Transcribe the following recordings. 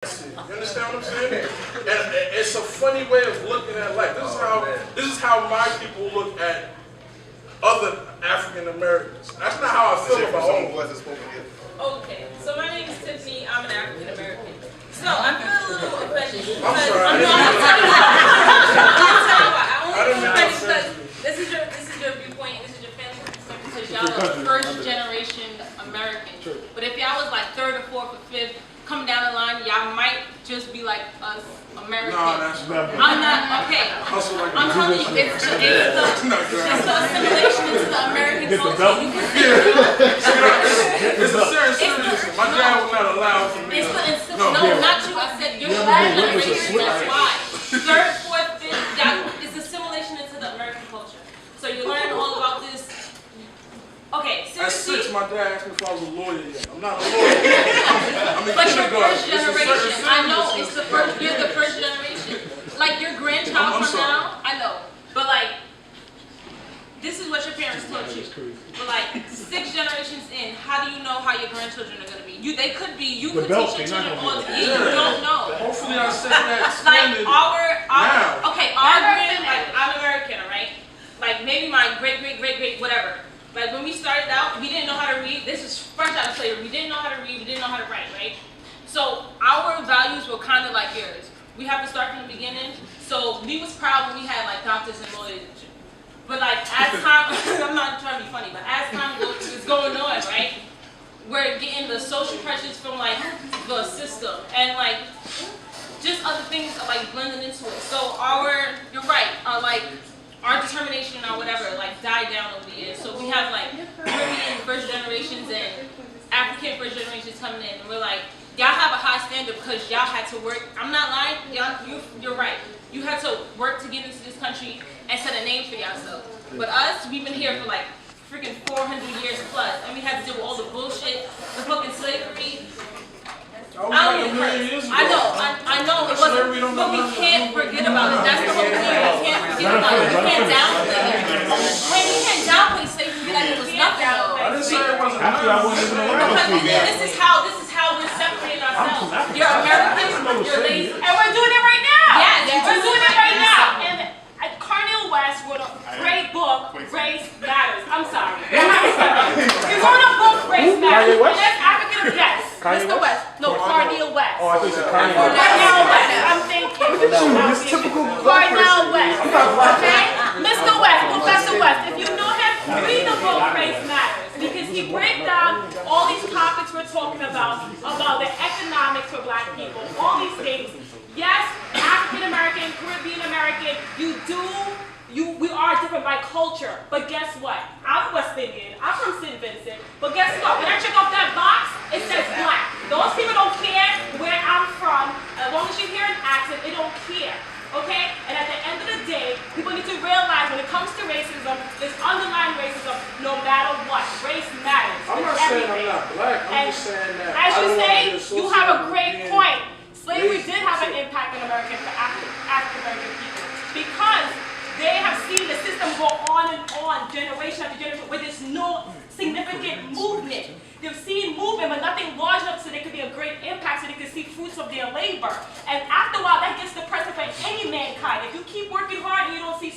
You understand what I'm saying? And it's a funny way of looking at life. This is how my people look at other African Americans. That's not how I feel about all of us. Okay, so my name is Tiffany. I'm an African American. So I feel a little offended. I'm sorry. I'm telling you why. I only feel offended because this is your viewpoint. This is your family viewpoint because y'all are first generation Americans. But if y'all was like third or fourth or fifth, come down the line, y'all might just be like us Americans. No, that's not. I'm not, okay. I'm telling you, it's the assimilation into the American culture. You can see it's a serious. My dad was not allowed for me. No, not you. I said you're the first generation, that's why. Third, fourth, fifth, it's assimilation into the American culture. So you learn all about this. Okay, seriously. At 6, my dad asked me if I was a lawyer yet. I'm not a lawyer. But you're first generation. I know it's the first. You're the first generation. Like your grandchild from now, I know. But like, this is what your parents taught you. But like 6 generations in, how do you know how your grandchildren are gonna be? They could be. You could teach your children all the years. You don't know. Hopefully, I set that standard. Like our I'm American, right? Like maybe my great, whatever. Like when we started out, we didn't know how to read. This is fresh out of slavery. We didn't know how to read. We didn't know how to write, right? So our values were kind of like yours. We have to start from the beginning. So we was proud when we had like doctors and lawyers and shit. But like as time, I'm not trying to be funny, but as time is going on, right? We're getting the social pressures from like the system and like just other things are like blending into it. So you're right, our determination or whatever like died down over the years. So we have like Caribbean first generations and African first generations coming in, and we're like, y'all have a high standard because y'all had to work. I'm not lying, you're right. You had to work to get into this country and set a name for yourself. But us, we've been here for like freaking 400 years plus, and we had to deal with all the bullshit, the fucking slavery. I know it wasn't, but we can't forget about it. That's the whole thing. We can't forget about it. We can't downplay it. When you can't downplay slavery like it was nothing though. I didn't say it wasn't nothing. Because this is how we're separating ourselves. You're Americans, you're lazy. And we're doing it right now. Yes, we're doing it right now. And Cornel West wrote a great book, Race Matters. I'm sorry. He wrote a book, Race Matters. And that's African, yes. Mr. West. No, Cornel West. Oh, I think it's Cornel West. I'm thinking. This typical Cornel West. Okay? Mr. West, Professor West. If you know him, read the book, Race Matters. Because he breaks down all these topics we're talking about the economics for black people, all these things. Yes, African American, Caribbean American, we are different by culture, but guess what? I'm West Indian, I'm from St. Vincent, but guess what? When I check off that box, it says black. Those people don't care where I'm from, as long as you hear an accent, they don't care, okay? And at the end of the day, people need to realize when it comes to racism, there's underlying racism no matter what. Race matters. I'm not saying I'm not black, I'm just saying that as you say, you have a great point. Slavery did have an impact on African American people because they have seen the system go on and on, generation after generation, where there's no significant movement. They've seen movement, but nothing large enough so they could be a great impact, so they could see fruits of their labor. And after a while, that gets depressing for any mankind. If you keep working hard and you don't see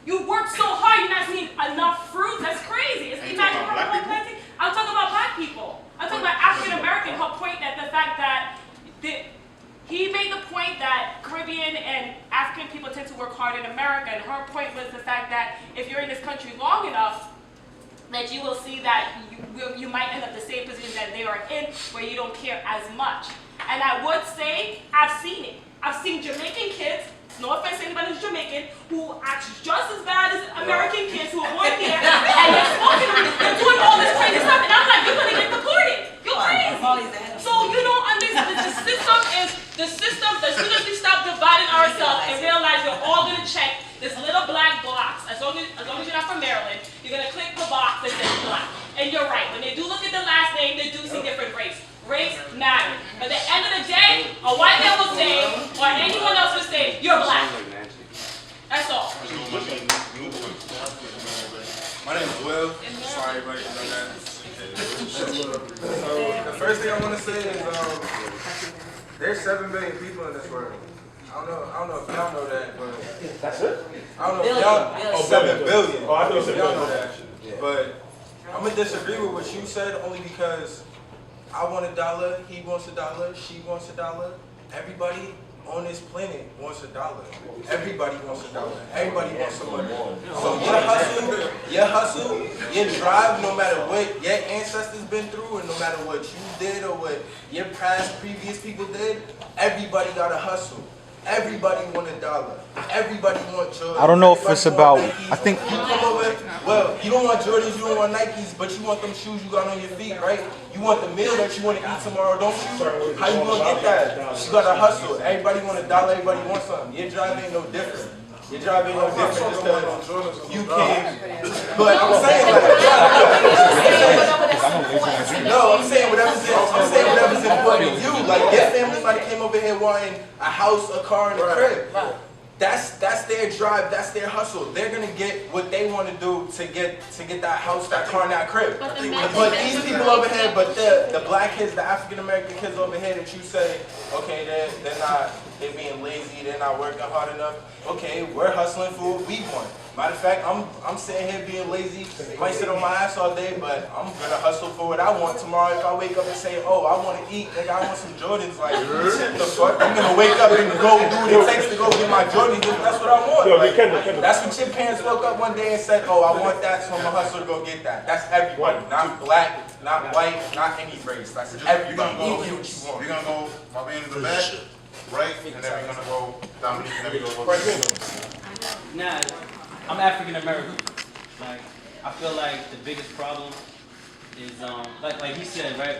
you work so hard, you're not seeing enough fruit. That's crazy. Imagine how one planting. I'm talking about black people. I'm talking about African American. Her point that the fact that he made the point that Caribbean and African people tend to work hard in America, and her point was the fact that if you're in this country long enough, that you will see that you might end up the same position that they are in, where you don't care as much. And I would say, I've seen it. I've seen Jamaican kids, no offense to anybody who's Jamaican, who act just as bad as American kids who are born here, and they're doing all this crazy stuff, and I'm like, you're gonna get deported. You're crazy. So you don't understand, the system, as soon as we stop dividing ourselves and realize we're all gonna check this little black box, as long as you're not from Maryland, you're gonna click the box that says black. And you're right, when they do look at the last name, they do see different race. Race matters. But at the end of the day, a white man will say, or anyone else will say, you're black. That's all. My name is Will. Sorry, everybody, you know that. So the first thing I want to say is There's 7 billion people in this world. I don't know if y'all know that, but That's it? I don't know if y'all. Billion. 7 billion. Oh, I thought you said Y'all know billion. that. But I'm gonna disagree with what you said only because I want $1, he wants $1, she wants $1. Everybody on this planet wants $1. Everybody wants $1. Everybody wants some money. So your hustle, your drive, no matter what your ancestors been through, and no matter what you did or what your previous people did, everybody got to hustle. Everybody want $1. Everybody want Jordans. I don't know if it's about. Nikes. I think. You come over, well, you don't want Jordans, you don't want Nikes, but you want them shoes you got on your feet, right? You want the meal that you want to eat tomorrow, don't you? How you gonna get that? You gotta hustle. Everybody want $1, everybody wants something. Your drive ain't no different. Your drive ain't no different just because you came. But I'm saying no, I'm saying whatever's important to you. Like your family might have came over here wanting a house, a car, and a crib. That's their drive, that's their hustle. They're gonna get what they want to do to get that house, that car, and that crib. But these people over here, but the black kids, the African American kids over here that you say, okay, they're being lazy, they're not working hard enough. Okay, we're hustling for what we want. Matter of fact, I'm sitting here being lazy. Might sit on my ass all day, but I'm gonna hustle for what I want tomorrow. If I wake up and say, oh, I want to eat, nigga, I want some Jordans, like, shit, the fuck? I'm gonna wake up and go do what it takes to go get my Jordans. That's what I want. Like, that's what your parents woke up one day and said, oh, I want that, so I'm gonna hustle to go get that. That's everybody, not black, not white, not any race. That's everybody. We're gonna go, my man in the back, right, and then we're gonna go Dominique, and then we go right here. Nah, I'm African American. Like, I feel like the biggest problem is like he said, right?